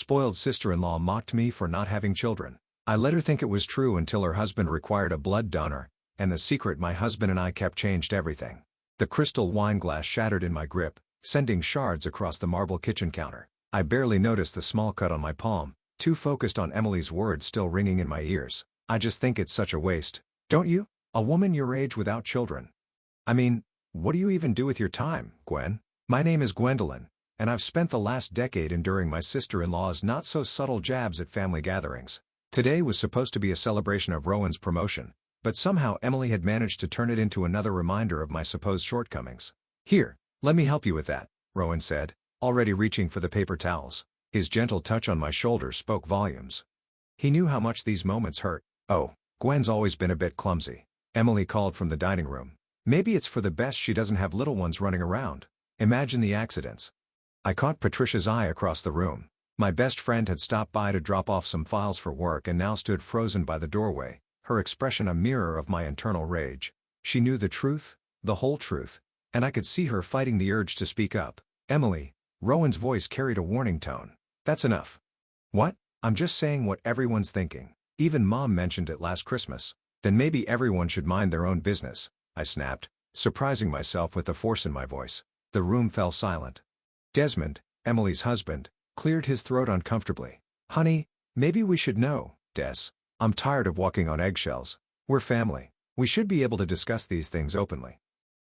spoiled sister-in-law mocked me for not having children. I let her think it was true until her husband required a blood donor, and the secret my husband and I kept changed everything. The crystal wine glass shattered in my grip, sending shards across the marble kitchen counter. I barely noticed the small cut on my palm, too focused on Emily's words still ringing in my ears. I just think it's such a waste. Don't you? A woman your age without children. I mean, what do you even do with your time, Gwen? My name is Gwendolyn, and I've spent the last decade enduring my sister-in-law's not-so-subtle jabs at family gatherings. Today was supposed to be a celebration of Rowan's promotion, but somehow Emily had managed to turn it into another reminder of my supposed shortcomings. Here, let me help you with that, Rowan said, already reaching for the paper towels. His gentle touch on my shoulder spoke volumes. He knew how much these moments hurt. Oh, Gwen's always been a bit clumsy, Emily called from the dining room. Maybe it's for the best she doesn't have little ones running around. Imagine the accidents. I caught Patricia's eye across the room. My best friend had stopped by to drop off some files for work and now stood frozen by the doorway, her expression a mirror of my internal rage. She knew the truth, the whole truth, and I could see her fighting the urge to speak up. Emily, Rowan's voice carried a warning tone. That's enough. What? I'm just saying what everyone's thinking. Even Mom mentioned it last Christmas. Then maybe everyone should mind their own business, I snapped, surprising myself with the force in my voice. The room fell silent. Desmond, Emily's husband, cleared his throat uncomfortably. Honey, maybe we should know, Des. I'm tired of walking on eggshells. We're family. We should be able to discuss these things openly.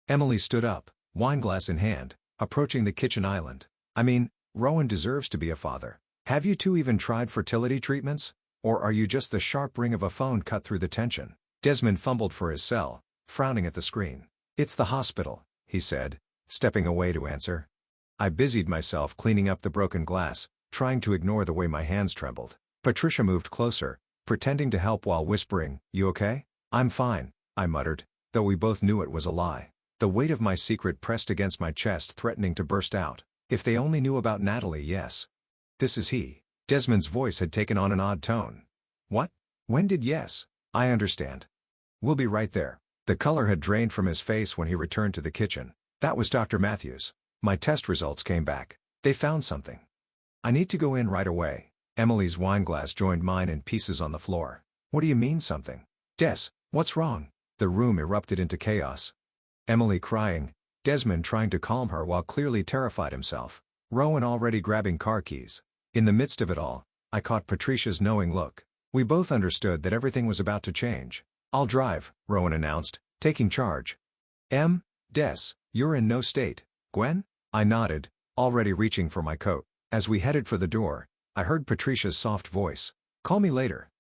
Emily stood up, wineglass in hand, approaching the kitchen island. I mean, Rowan deserves to be a father. Have you two even tried fertility treatments? Or are you just the sharp ring of a phone cut through the tension? Desmond fumbled for his cell, frowning at the screen. It's the hospital, he said, stepping away to answer. I busied myself cleaning up the broken glass, trying to ignore the way my hands trembled. Patricia moved closer, pretending to help while whispering, "You okay?" "I'm fine," I muttered, though we both knew it was a lie. The weight of my secret pressed against my chest, threatening to burst out. If they only knew about Natalie, yes. This is he. Desmond's voice had taken on an odd tone. What? When did yes? I understand. We'll be right there. The color had drained from his face when he returned to the kitchen. That was Dr. Matthews. My test results came back. They found something. I need to go in right away. Emily's wineglass joined mine in pieces on the floor. What do you mean something? Des, what's wrong? The room erupted into chaos. Emily crying, Desmond trying to calm her while clearly terrified himself. Rowan already grabbing car keys. In the midst of it all, I caught Patricia's knowing look. We both understood that everything was about to change. I'll drive, Rowan announced, taking charge. Des, you're in no state. Gwen? I nodded, already reaching for my coat. As we headed for the door, I heard Patricia's soft voice. Call me later.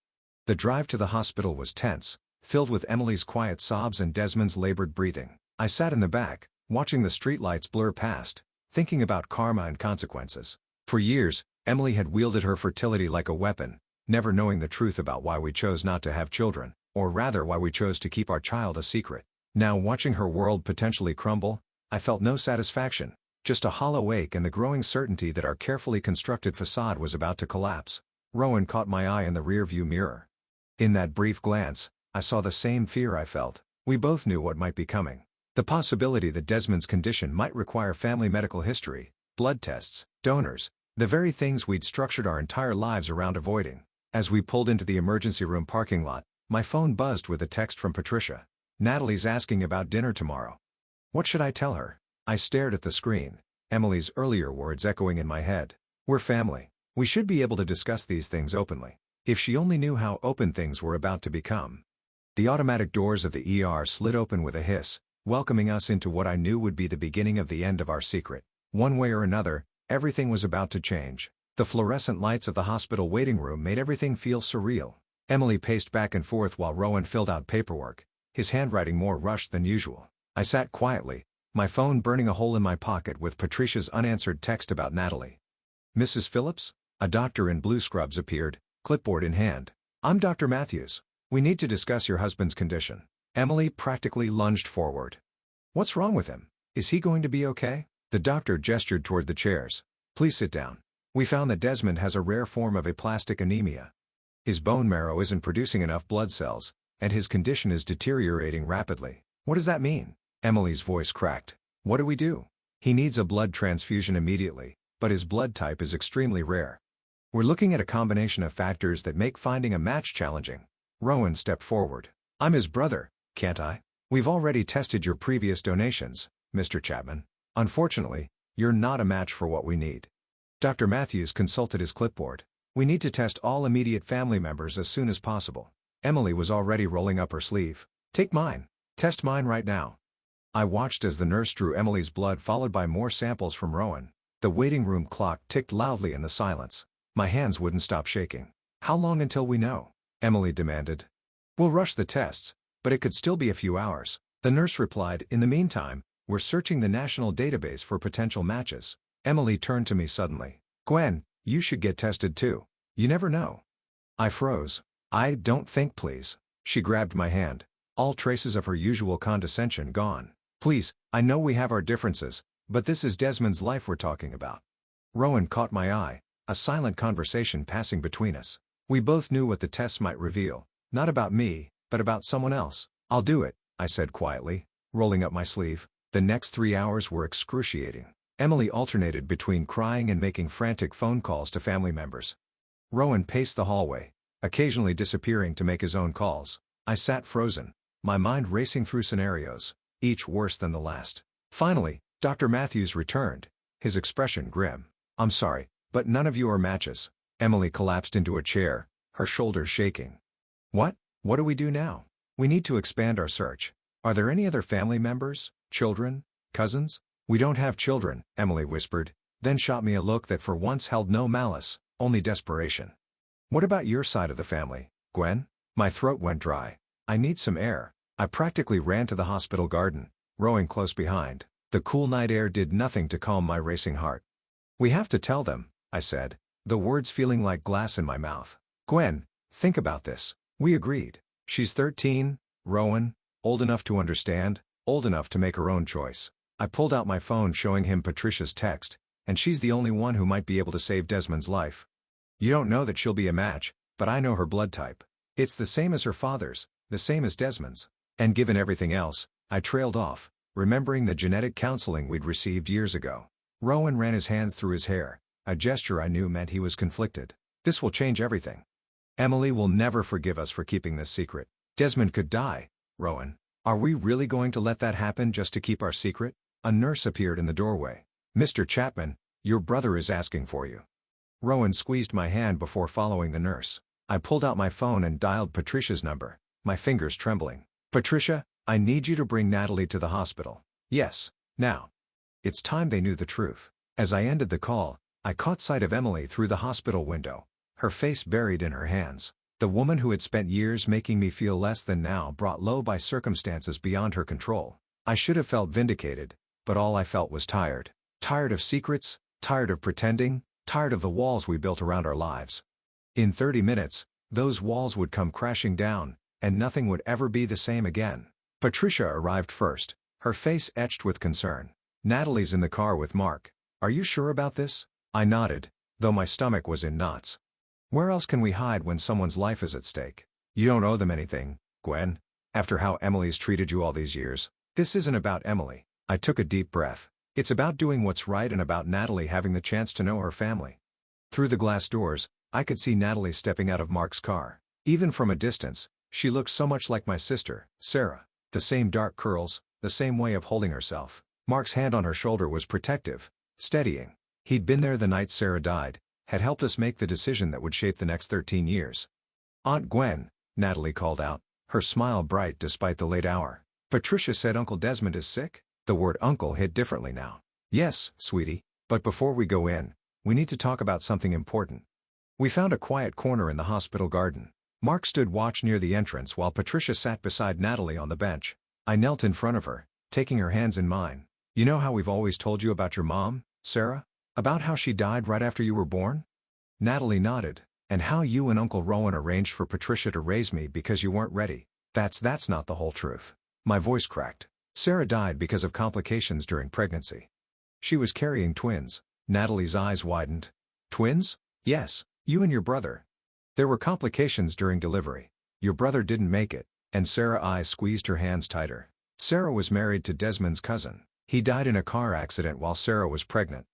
The drive to the hospital was tense, filled with Emily's quiet sobs and Desmond's labored breathing. I sat in the back, watching the streetlights blur past, thinking about karma and consequences. For years, Emily had wielded her fertility like a weapon, never knowing the truth about why we chose not to have children, or rather why we chose to keep our child a secret. Now watching her world potentially crumble, I felt no satisfaction, just a hollow ache and the growing certainty that our carefully constructed facade was about to collapse. Rowan caught my eye in the rearview mirror. In that brief glance, I saw the same fear I felt. We both knew what might be coming. The possibility that Desmond's condition might require family medical history, blood tests, donors, the very things we'd structured our entire lives around avoiding. As we pulled into the emergency room parking lot, my phone buzzed with a text from Patricia. Natalie's asking about dinner tomorrow. What should I tell her? I stared at the screen, Emily's earlier words echoing in my head. We're family. We should be able to discuss these things openly. If she only knew how open things were about to become. The automatic doors of the ER slid open with a hiss, welcoming us into what I knew would be the beginning of the end of our secret. One way or another, everything was about to change. The fluorescent lights of the hospital waiting room made everything feel surreal. Emily paced back and forth while Rowan filled out paperwork, his handwriting more rushed than usual. I sat quietly, my phone burning a hole in my pocket with Patricia's unanswered text about Natalie. Mrs. Phillips? A doctor in blue scrubs appeared, clipboard in hand. I'm Dr. Matthews. We need to discuss your husband's condition. Emily practically lunged forward. What's wrong with him? Is he going to be okay? The doctor gestured toward the chairs. Please sit down. We found that Desmond has a rare form of aplastic anemia. His bone marrow isn't producing enough blood cells, and his condition is deteriorating rapidly. What does that mean? Emily's voice cracked. What do we do? He needs a blood transfusion immediately, but his blood type is extremely rare. We're looking at a combination of factors that make finding a match challenging. Rowan stepped forward. I'm his brother, can't I? We've already tested your previous donations, Mr. Chapman. Unfortunately, you're not a match for what we need. Dr. Matthews consulted his clipboard. We need to test all immediate family members as soon as possible. Emily was already rolling up her sleeve. Take mine. Test mine right now. I watched as the nurse drew Emily's blood, followed by more samples from Rowan. The waiting room clock ticked loudly in the silence. My hands wouldn't stop shaking. How long until we know? Emily demanded. We'll rush the tests, but it could still be a few hours. The nurse replied, in the meantime, we're searching the national database for potential matches. Emily turned to me suddenly. Gwen, you should get tested too. You never know. I froze. I don't think, please. She grabbed my hand. All traces of her usual condescension gone. Please, I know we have our differences, but this is Desmond's life we're talking about. Rowan caught my eye, a silent conversation passing between us. We both knew what the tests might reveal, not about me, but about someone else. I'll do it, I said quietly, rolling up my sleeve. The next 3 hours were excruciating. Emily alternated between crying and making frantic phone calls to family members. Rowan paced the hallway, occasionally disappearing to make his own calls. I sat frozen, my mind racing through scenarios, each worse than the last. Finally, Dr. Matthews returned, his expression grim. I'm sorry, but none of you are matches. Emily collapsed into a chair, her shoulders shaking. What? What do we do now? We need to expand our search. Are there any other family members, children, cousins? We don't have children, Emily whispered, then shot me a look that for once held no malice, only desperation. What about your side of the family, Gwen? My throat went dry. I need some air. I practically ran to the hospital garden, rowing close behind. The cool night air did nothing to calm my racing heart. We have to tell them, I said, the words feeling like glass in my mouth. Gwen, think about this. We agreed. She's 13, Rowan, old enough to understand, old enough to make her own choice. I pulled out my phone showing him Patricia's text, and she's the only one who might be able to save Desmond's life. You don't know that she'll be a match, but I know her blood type. It's the same as her father's, the same as Desmond's. And given everything else, I trailed off, remembering the genetic counseling we'd received years ago. Rowan ran his hands through his hair, a gesture I knew meant he was conflicted. This will change everything. Emily will never forgive us for keeping this secret. Desmond could die, Rowan. Are we really going to let that happen just to keep our secret? A nurse appeared in the doorway. Mr. Chapman, your brother is asking for you. Rowan squeezed my hand before following the nurse. I pulled out my phone and dialed Patricia's number, my fingers trembling. Patricia, I need you to bring Natalie to the hospital. Yes, now. It's time they knew the truth. As I ended the call, I caught sight of Emily through the hospital window, her face buried in her hands. The woman who had spent years making me feel less than now brought low by circumstances beyond her control. I should have felt vindicated, but all I felt was tired. Tired of secrets, tired of pretending, tired of the walls we built around our lives. In 30 minutes, those walls would come crashing down, and nothing would ever be the same again. Patricia arrived first, her face etched with concern. Natalie's in the car with Mark. Are you sure about this? I nodded, though my stomach was in knots. Where else can we hide when someone's life is at stake? You don't owe them anything, Gwen. After how Emily's treated you all these years. This isn't about Emily. I took a deep breath. It's about doing what's right and about Natalie having the chance to know her family. Through the glass doors, I could see Natalie stepping out of Mark's car. Even from a distance, she looked so much like my sister, Sarah. The same dark curls, the same way of holding herself. Mark's hand on her shoulder was protective, steadying. He'd been there the night Sarah died, had helped us make the decision that would shape the next 13 years. Aunt Gwen, Natalie called out, her smile bright despite the late hour. Patricia said Uncle Desmond is sick? The word uncle hit differently now. Yes, sweetie, but before we go in, we need to talk about something important. We found a quiet corner in the hospital garden. Mark stood watch near the entrance while Patricia sat beside Natalie on the bench. I knelt in front of her, taking her hands in mine. You know how we've always told you about your mom, Sarah? About how she died right after you were born? Natalie nodded. And how you and Uncle Rowan arranged for Patricia to raise me because you weren't ready. That's not the whole truth. My voice cracked. Sarah died because of complications during pregnancy. She was carrying twins. Natalie's eyes widened. Twins? Yes, you and your brother. There were complications during delivery. Your brother didn't make it, and Sarah's eyes squeezed her hands tighter. Sarah was married to Desmond's cousin. He died in a car accident while Sarah was pregnant.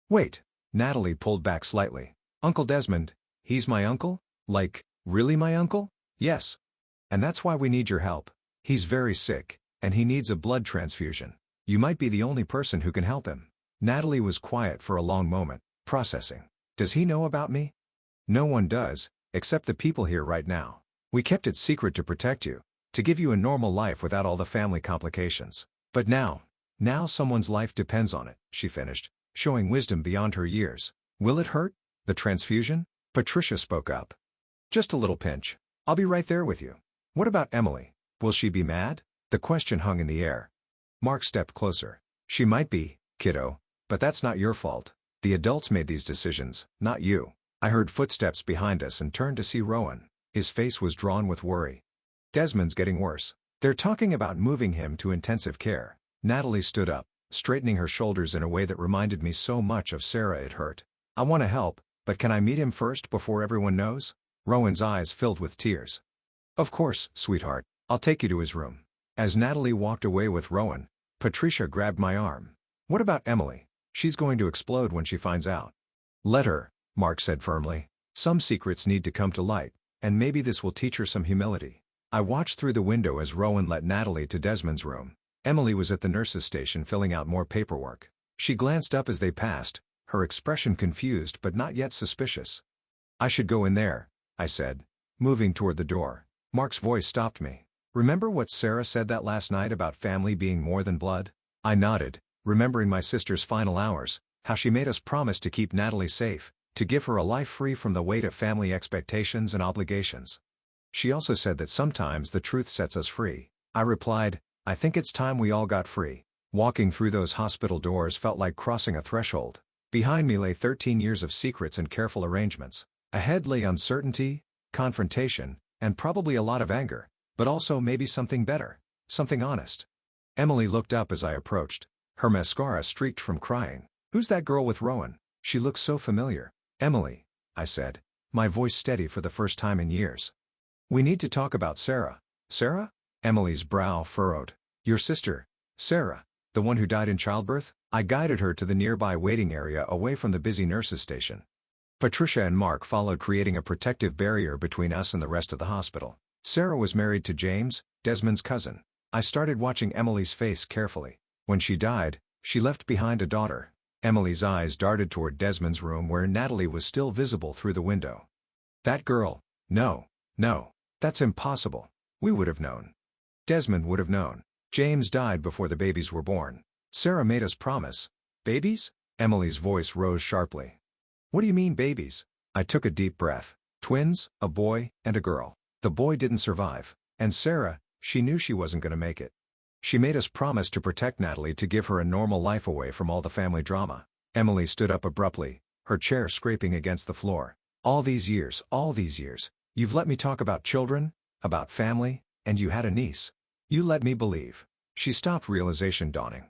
Wait. Natalie pulled back slightly. Uncle Desmond, he's my uncle? Like, really my uncle? Yes. And that's why we need your help. He's very sick, and he needs a blood transfusion. You might be the only person who can help him. Natalie was quiet for a long moment, processing. Does he know about me? No one does, except the people here right now. We kept it secret to protect you, to give you a normal life without all the family complications. But now someone's life depends on it, she finished, showing wisdom beyond her years. Will it hurt? The transfusion? Patricia spoke up. Just a little pinch. I'll be right there with you. What about Emily? Will she be mad? The question hung in the air. Mark stepped closer. She might be, kiddo, but that's not your fault. The adults made these decisions, not you. I heard footsteps behind us and turned to see Rowan. His face was drawn with worry. Desmond's getting worse. They're talking about moving him to intensive care. Natalie stood up, straightening her shoulders in a way that reminded me so much of Sarah it hurt. I want to help, but can I meet him first before everyone knows? Rowan's eyes filled with tears. Of course, sweetheart. I'll take you to his room. As Natalie walked away with Rowan, Patricia grabbed my arm. What about Emily? She's going to explode when she finds out. Let her, Mark said firmly. Some secrets need to come to light, and maybe this will teach her some humility. I watched through the window as Rowan led Natalie to Desmond's room. Emily was at the nurse's station filling out more paperwork. She glanced up as they passed, her expression confused but not yet suspicious. I should go in there, I said, moving toward the door. Mark's voice stopped me. Remember what Sarah said that last night about family being more than blood? I nodded, remembering my sister's final hours, how she made us promise to keep Natalie safe, to give her a life free from the weight of family expectations and obligations. She also said that sometimes the truth sets us free. I replied, I think it's time we all got free. Walking through those hospital doors felt like crossing a threshold. Behind me lay 13 years of secrets and careful arrangements. Ahead lay uncertainty, confrontation, and probably a lot of anger, but also maybe something better, something honest. Emily looked up as I approached. Her mascara streaked from crying. Who's that girl with Rowan? She looks so familiar. Emily, I said, my voice steady for the first time in years. We need to talk about Sarah. Sarah? Emily's brow furrowed. Your sister, Sarah, the one who died in childbirth? I guided her to the nearby waiting area away from the busy nurses' station. Patricia and Mark followed, creating a protective barrier between us and the rest of the hospital. Sarah was married to James, Desmond's cousin. I started watching Emily's face carefully. When she died, she left behind a daughter. Emily's eyes darted toward Desmond's room where Natalie was still visible through the window. That girl. No. That's impossible. We would have known. Desmond would have known. James died before the babies were born. Sarah made us promise. Babies? Emily's voice rose sharply. What do you mean babies? I took a deep breath. Twins, a boy, and a girl. The boy didn't survive. And Sarah, she knew she wasn't going to make it. She made us promise to protect Natalie, to give her a normal life away from all the family drama. Emily stood up abruptly, her chair scraping against the floor. All these years, you've let me talk about children, about family, and you had a niece. You let me believe. She stopped, realization dawning.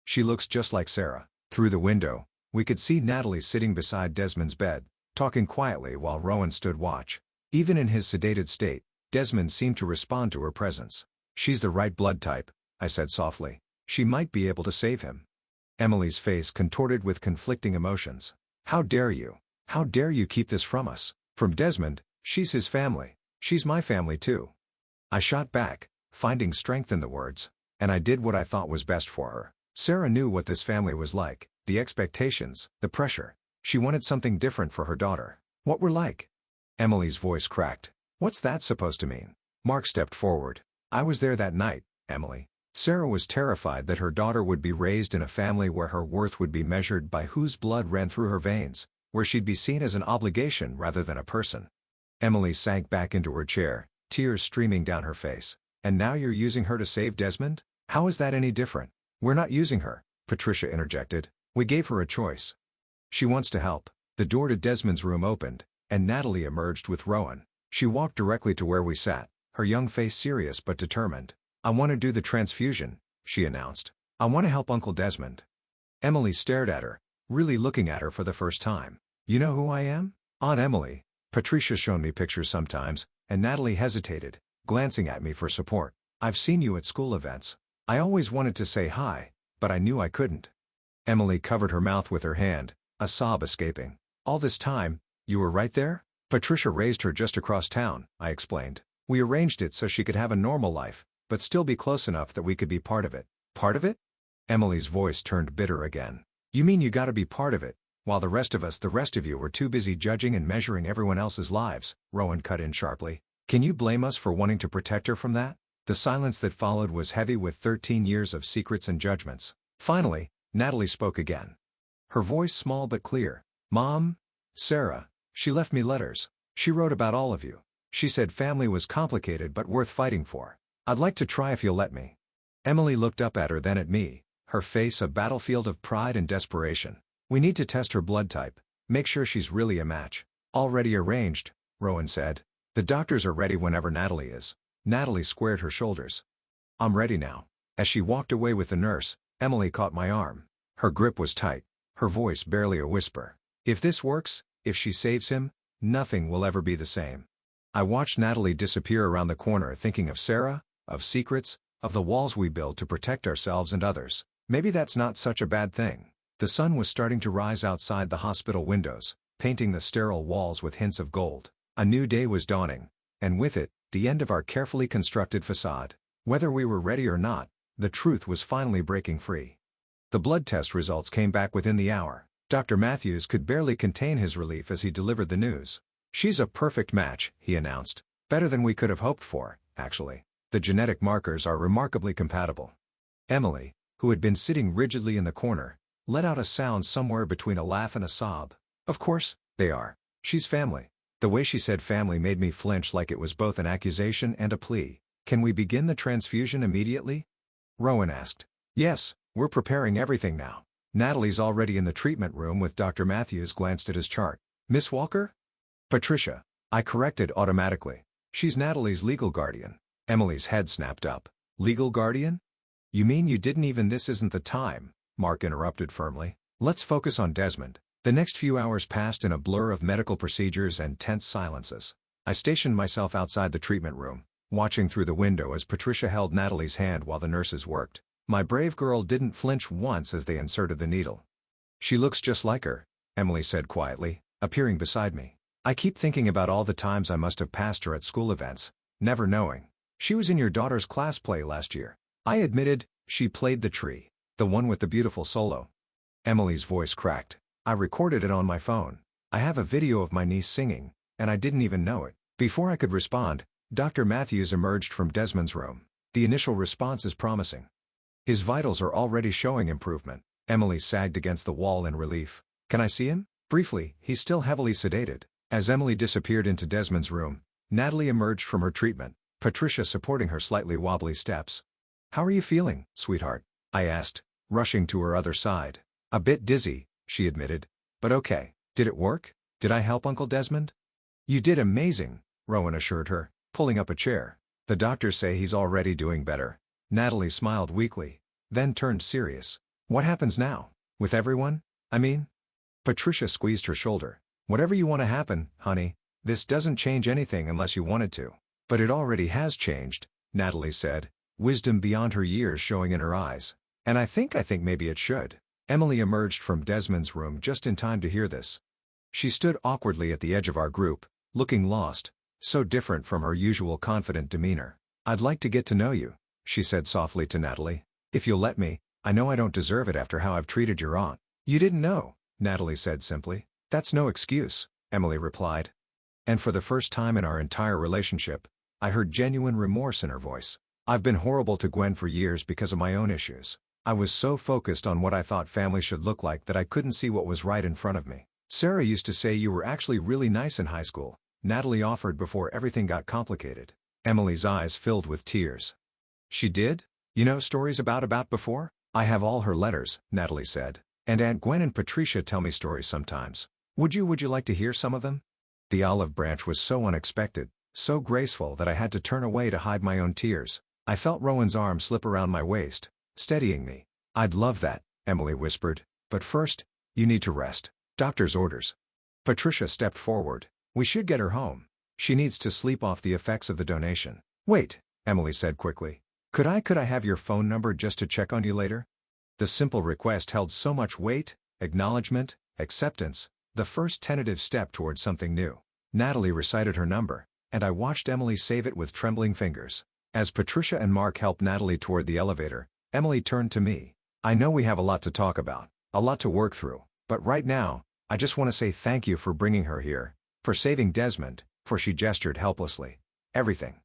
She looks just like Sarah. Through the window, we could see Natalie sitting beside Desmond's bed, talking quietly while Rowan stood watch. Even in his sedated state, Desmond seemed to respond to her presence. She's the right blood type, I said softly. She might be able to save him. Emily's face contorted with conflicting emotions. How dare you? How dare you keep this from us? From Desmond, she's his family. She's my family too. I shot back, finding strength in the words, and I did what I thought was best for her. Sarah knew what this family was like, the expectations, the pressure. She wanted something different for her daughter. What we're like? Emily's voice cracked. What's that supposed to mean? Mark stepped forward. I was there that night, Emily. Sarah was terrified that her daughter would be raised in a family where her worth would be measured by whose blood ran through her veins, where she'd be seen as an obligation rather than a person. Emily sank back into her chair, tears streaming down her face. And now you're using her to save Desmond? How is that any different? We're not using her, Patricia interjected. We gave her a choice. She wants to help. The door to Desmond's room opened, and Natalie emerged with Rowan. She walked directly to where we sat, her young face serious but determined. I want to do the transfusion, she announced. I want to help Uncle Desmond. Emily stared at her, really looking at her for the first time. You know who I am? Aunt Emily. Patricia's shown me pictures sometimes, and Natalie hesitated, glancing at me for support. I've seen you at school events. I always wanted to say hi, but I knew I couldn't. Emily covered her mouth with her hand, a sob escaping. All this time, You were right there? Patricia raised her just across town, I explained. We arranged it so she could have a normal life, but still be close enough that we could be part of it. Part of it? Emily's voice turned bitter again. You mean you gotta be part of it, while the rest of you were too busy judging and measuring everyone else's lives, Rowan cut in sharply. Can you blame us for wanting to protect her from that? The silence that followed was heavy with 13 years of secrets and judgments. Finally, Natalie spoke again. Her voice small but clear. Mom? Sarah. She left me letters. She wrote about all of you. She said family was complicated but worth fighting for. I'd like to try if you'll let me. Emily looked up at her, then at me, her face a battlefield of pride and desperation. We need to test her blood type, make sure she's really a match. Already arranged, Rowan said. The doctors are ready whenever Natalie is. Natalie squared her shoulders. I'm ready now. As she walked away with the nurse, Emily caught my arm. Her grip was tight, her voice barely a whisper. If this works, if she saves him, nothing will ever be the same. I watched Natalie disappear around the corner, thinking of Sarah, of secrets, of the walls we build to protect ourselves and others. Maybe that's not such a bad thing. The sun was starting to rise outside the hospital windows, painting the sterile walls with hints of gold. A new day was dawning, and with it, the end of our carefully constructed facade. Whether we were ready or not, the truth was finally breaking free. The blood test results came back within the hour. Dr. Matthews could barely contain his relief as he delivered the news. She's a perfect match, he announced. Better than we could have hoped for, actually. The genetic markers are remarkably compatible. Emily, who had been sitting rigidly in the corner, let out a sound somewhere between a laugh and a sob. Of course, they are. She's family. The way she said family made me flinch, like it was both an accusation and a plea. Can we begin the transfusion immediately? Rowan asked. Yes, we're preparing everything now. Natalie's already in the treatment room with Dr. Matthews glanced at his chart. Miss Walker? Patricia. I corrected automatically. She's Natalie's legal guardian. Emily's head snapped up. Legal guardian? You mean you didn't even— This isn't the time, Mark interrupted firmly. Let's focus on Desmond. The next few hours passed in a blur of medical procedures and tense silences. I stationed myself outside the treatment room, watching through the window as Patricia held Natalie's hand while the nurses worked. My brave girl didn't flinch once as they inserted the needle. She looks just like her, Emily said quietly, appearing beside me. I keep thinking about all the times I must have passed her at school events, never knowing. She was in your daughter's class play last year. I admitted. She played the tree, the one with the beautiful solo. Emily's voice cracked. I recorded it on my phone. I have a video of my niece singing, and I didn't even know it. Before I could respond, Dr. Matthews emerged from Desmond's room. The initial response is promising. His vitals are already showing improvement. Emily sagged against the wall in relief. Can I see him? Briefly, he's still heavily sedated. As Emily disappeared into Desmond's room, Natalie emerged from her treatment, Patricia supporting her slightly wobbly steps. How are you feeling, sweetheart? I asked, rushing to her other side. A bit dizzy, she admitted. But okay. Did it work? Did I help Uncle Desmond? You did amazing, Rowan assured her, pulling up a chair. The doctors say he's already doing better. Natalie smiled weakly, then turned serious. What happens now? With everyone? I mean? Patricia squeezed her shoulder. Whatever you want to happen, honey. This doesn't change anything unless you want it to. But it already has changed, Natalie said, wisdom beyond her years showing in her eyes. And I think maybe it should. Emily emerged from Desmond's room just in time to hear this. She stood awkwardly at the edge of our group, looking lost, so different from her usual confident demeanor. I'd like to get to know you, she said softly to Natalie. If you'll let me. I know I don't deserve it after how I've treated your aunt. You didn't know, Natalie said simply. That's no excuse, Emily replied. And for the first time in our entire relationship, I heard genuine remorse in her voice. I've been horrible to Gwen for years because of my own issues. I was so focused on what I thought family should look like that I couldn't see what was right in front of me. Sarah used to say you were actually really nice in high school, Natalie offered before everything got complicated. Emily's eyes filled with tears. She did? You know stories about before? I have all her letters, Natalie said. And Aunt Gwen and Patricia tell me stories sometimes. Would you like to hear some of them? The olive branch was so unexpected, so graceful that I had to turn away to hide my own tears. I felt Rowan's arm slip around my waist, steadying me. I'd love that, Emily whispered. But first, you need to rest. Doctor's orders. Patricia stepped forward. We should get her home. She needs to sleep off the effects of the donation. Wait, Emily said quickly. Could I have your phone number just to check on you later? The simple request held so much weight, acknowledgement, acceptance, The first tentative step towards something new. Natalie recited her number, and I watched Emily save it with trembling fingers. As Patricia and Mark helped Natalie toward the elevator, Emily turned to me. I know we have a lot to talk about, a lot to work through, but right now, I just want to say thank you for bringing her here, for saving Desmond, for she gestured helplessly. Everything.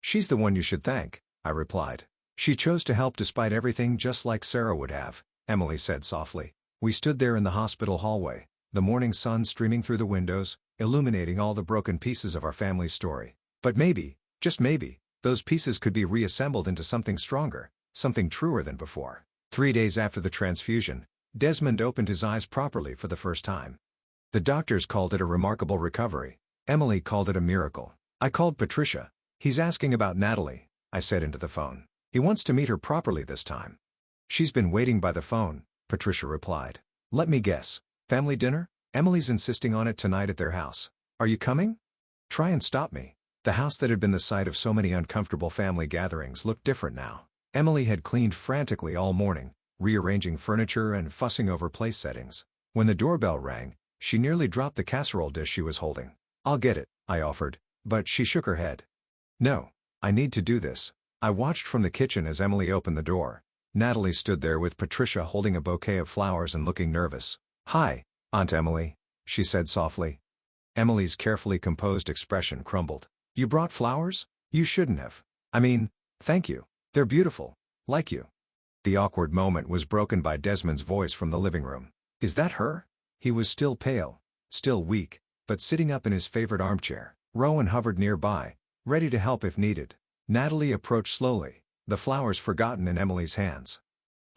She's the one you should thank, I replied. She chose to help despite everything just like Sarah would have, Emily said softly. We stood there in the hospital hallway, the morning sun streaming through the windows, illuminating all the broken pieces of our family's story. But maybe, just maybe, those pieces could be reassembled into something stronger, something truer than before. 3 days after the transfusion, Desmond opened his eyes properly for the first time. The doctors called it a remarkable recovery. Emily called it a miracle. I called Patricia. He's asking about Natalie, I said into the phone. He wants to meet her properly this time. She's been waiting by the phone, Patricia replied. Let me guess. Family dinner? Emily's insisting on it tonight at their house. Are you coming? Try and stop me. The house that had been the site of so many uncomfortable family gatherings looked different now. Emily had cleaned frantically all morning, rearranging furniture and fussing over place settings. When the doorbell rang, she nearly dropped the casserole dish she was holding. I'll get it, I offered, but she shook her head. No, I need to do this. I watched from the kitchen as Emily opened the door. Natalie stood there with Patricia holding a bouquet of flowers and looking nervous. Hi, Aunt Emily, she said softly. Emily's carefully composed expression crumbled. You brought flowers? You shouldn't have. I mean, thank you. They're beautiful. Like you. The awkward moment was broken by Desmond's voice from the living room. Is that her? He was still pale, still weak, but sitting up in his favorite armchair. Rowan hovered nearby, ready to help if needed. Natalie approached slowly, the flowers forgotten in Emily's hands.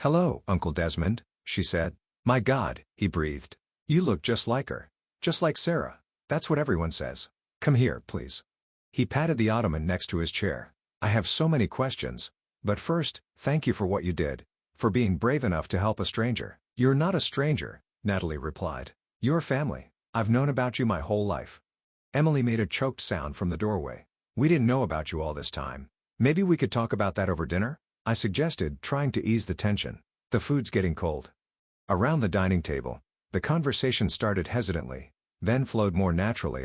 Hello, Uncle Desmond, she said. My God, he breathed. You look just like her. Just like Sarah. That's what everyone says. Come here, please. He patted the ottoman next to his chair. I have so many questions. But first, thank you for what you did, for being brave enough to help a stranger. You're not a stranger, Natalie replied. You're family. I've known about you my whole life. Emily made a choked sound from the doorway. We didn't know about you all this time. Maybe we could talk about that over dinner? I suggested, trying to ease the tension. The food's getting cold. Around the dining table, the conversation started hesitantly, then flowed more naturally